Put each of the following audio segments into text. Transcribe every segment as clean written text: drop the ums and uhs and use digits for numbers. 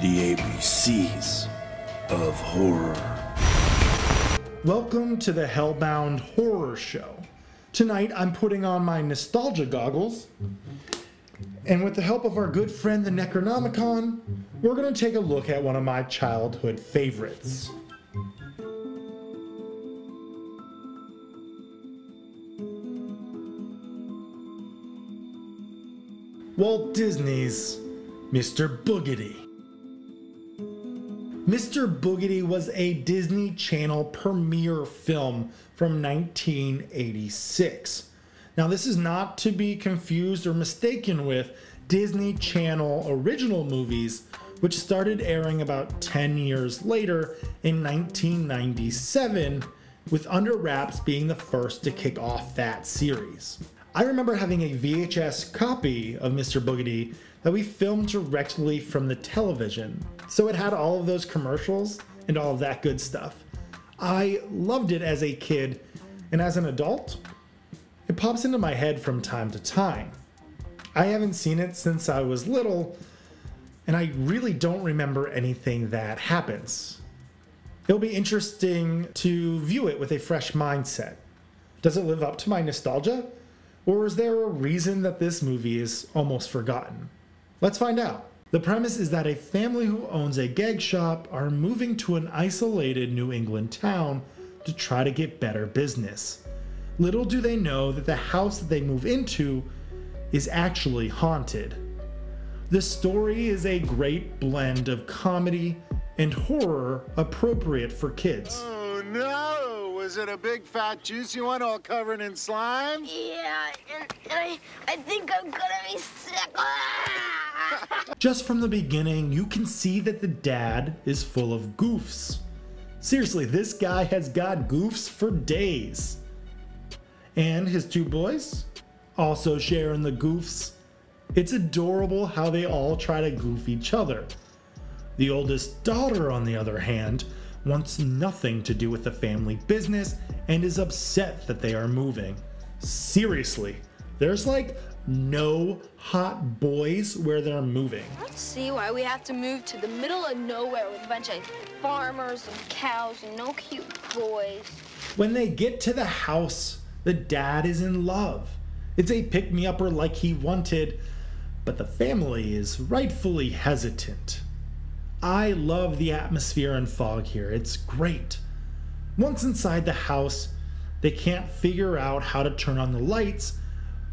The ABCs of horror. Welcome to the Hellbound Horror Show. Tonight I'm putting on my nostalgia goggles, and with the help of our good friend the Necronomicon, we're going to take a look at one of my childhood favorites. Walt Disney's Mr. Boogedy. Mr. Boogedy was a Disney Channel premiere film from 1986. Now, this is not to be confused or mistaken with Disney Channel original movies, which started airing about 10 years later in 1997, with Under Wraps being the first to kick off that series. I remember having a VHS copy of Mr. Boogedy that we filmed directly from the television, so it had all of those commercials and all of that good stuff. I loved it as a kid, and as an adult, it pops into my head from time to time. I haven't seen it since I was little, and I really don't remember anything that happens. It'll be interesting to view it with a fresh mindset. Does it live up to my nostalgia? Or is there a reason that this movie is almost forgotten? Let's find out. The premise is that a family who owns a gag shop are moving to an isolated New England town to try to get better business. Little do they know that the house that they move into is actually haunted. The story is a great blend of comedy and horror appropriate for kids. Oh no! Was it a big fat juicy one all covered in slime? Yeah, and I think I'm gonna be sick. Just from the beginning, you can see that the dad is full of goofs. Seriously, this guy has got goofs for days. And his two boys also sharing the goofs. It's adorable how they all try to goof each other. The oldest daughter, on the other hand, wants nothing to do with the family business and is upset that they are moving. Seriously, there's like no hot boys where they're moving. I don't see why we have to move to the middle of nowhere with a bunch of farmers and cows and no cute boys. When they get to the house, the dad is in love. It's a pick-me-upper like he wanted, but the family is rightfully hesitant. I love the atmosphere and fog here. It's great. Once inside the house, they can't figure out how to turn on the lights,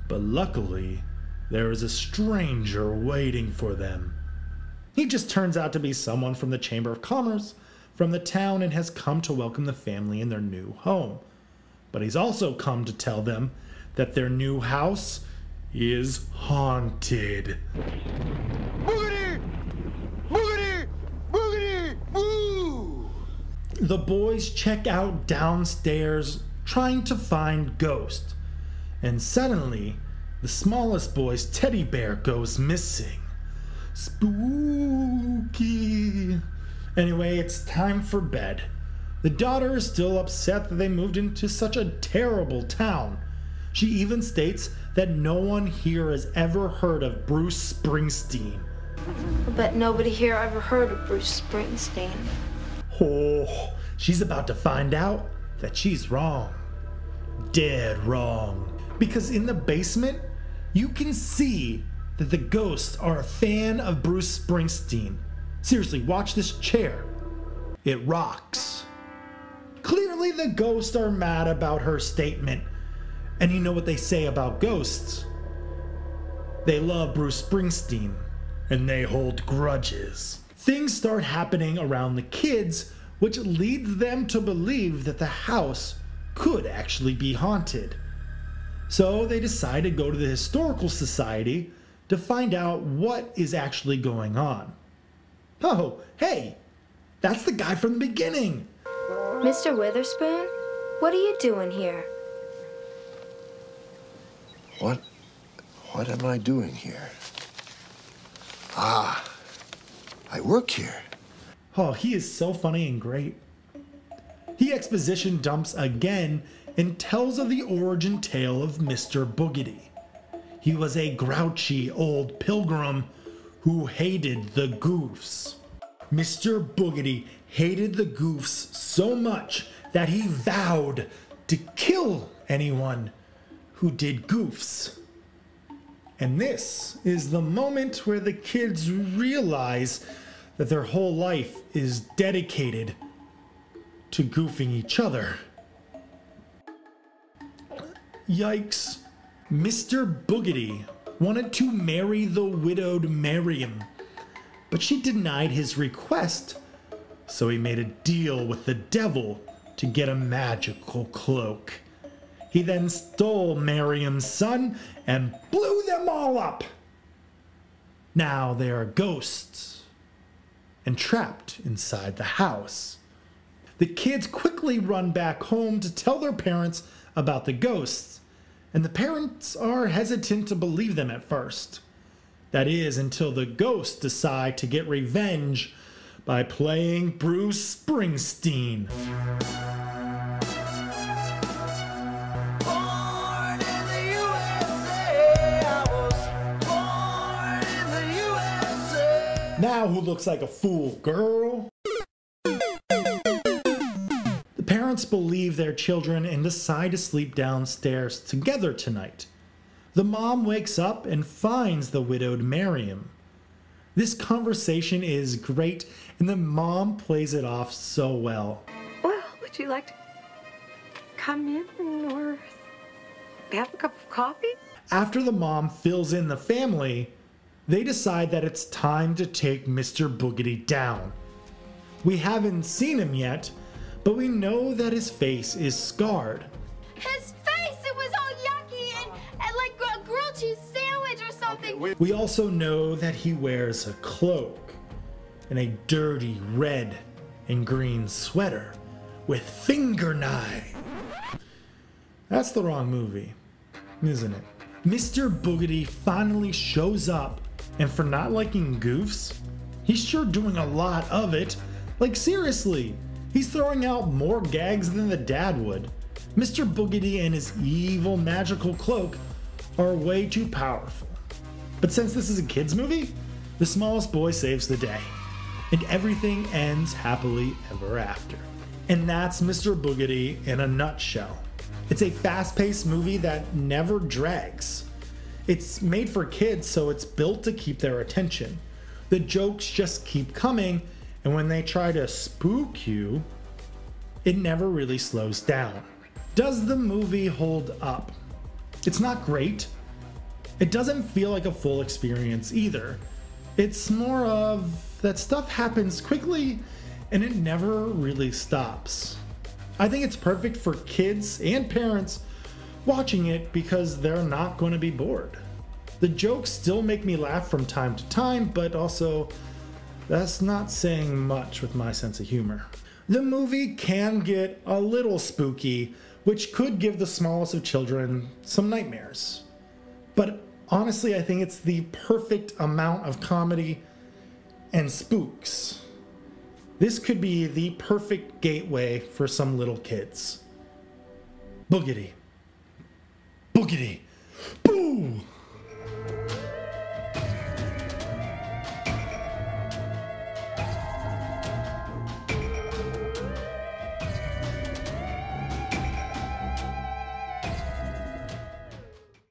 but luckily, there is a stranger waiting for them. He just turns out to be someone from the Chamber of Commerce from the town and has come to welcome the family in their new home. But he's also come to tell them that their new house is haunted. Boogedy! Boogedy! Boogedy! Boo! The boys check out downstairs trying to find Ghost, and suddenly the smallest boy's teddy bear goes missing. Spooky. Anyway, it's time for bed. The daughter is still upset that they moved into such a terrible town. She even states that no one here has ever heard of Bruce Springsteen. I bet nobody here ever heard of Bruce Springsteen. Oh, she's about to find out that she's wrong. Dead wrong. Because in the basement, you can see that the ghosts are a fan of Bruce Springsteen. Seriously, watch this chair. It rocks. Clearly the ghosts are mad about her statement. And you know what they say about ghosts? They love Bruce Springsteen, and they hold grudges. Things start happening around the kids, which leads them to believe that the house could actually be haunted. So they decide to go to the Historical Society to find out what is actually going on. Oh, hey, that's the guy from the beginning. Mr. Witherspoon, what are you doing here? What am I doing here? Ah, I work here. Oh, he is so funny and great. He exposition dumps again and tells of the origin tale of Mr. Boogedy. He was a grouchy old pilgrim who hated the goofs. Mr. Boogedy hated the Goofs so much that he vowed to kill anyone who did goofs. And this is the moment where the kids realize that their whole life is dedicated to goofing each other. Yikes. Mr. Boogedy wanted to marry the widowed Miriam, but she denied his request, so he made a deal with the devil to get a magical cloak. He then stole Miriam's son and blew them all up. Now they are ghosts and trapped inside the house. The kids quickly run back home to tell their parents about the ghosts, and the parents are hesitant to believe them at first. That is, until the ghosts decide to get revenge by playing Bruce Springsteen. Now who looks like a fool, girl? The parents believe their children and decide to sleep downstairs together tonight. The mom wakes up and finds the widowed Miriam. This conversation is great, and the mom plays it off so well. Well, would you like to come in or have a cup of coffee? After the mom fills in the family, they decide that it's time to take Mr. Boogedy down. We haven't seen him yet, but we know that his face is scarred. His face, it was all yucky and like a grilled cheese sandwich or something. Okay, We also know that he wears a cloak and a dirty red and green sweater with finger knives. That's the wrong movie, isn't it? Mr. Boogedy finally shows up, and for not liking goofs, he's sure doing a lot of it. Like seriously, he's throwing out more gags than the dad would. Mr. Boogedy and his evil magical cloak are way too powerful. But since this is a kids movie, the smallest boy saves the day, and everything ends happily ever after. And that's Mr. Boogedy in a nutshell. It's a fast-paced movie that never drags. It's made for kids, so it's built to keep their attention. The jokes just keep coming, and when they try to spook you, it never really slows down. Does the movie hold up? It's not great. It doesn't feel like a full experience either. It's more of that stuff happens quickly and it never really stops. I think it's perfect for kids and parents watching it because they're not going to be bored. The jokes still make me laugh from time to time, but also that's not saying much with my sense of humor. The movie can get a little spooky, which could give the smallest of children some nightmares. But honestly, I think it's the perfect amount of comedy and spooks. This could be the perfect gateway for some little kids. Boogedy. Boogedy. Boo!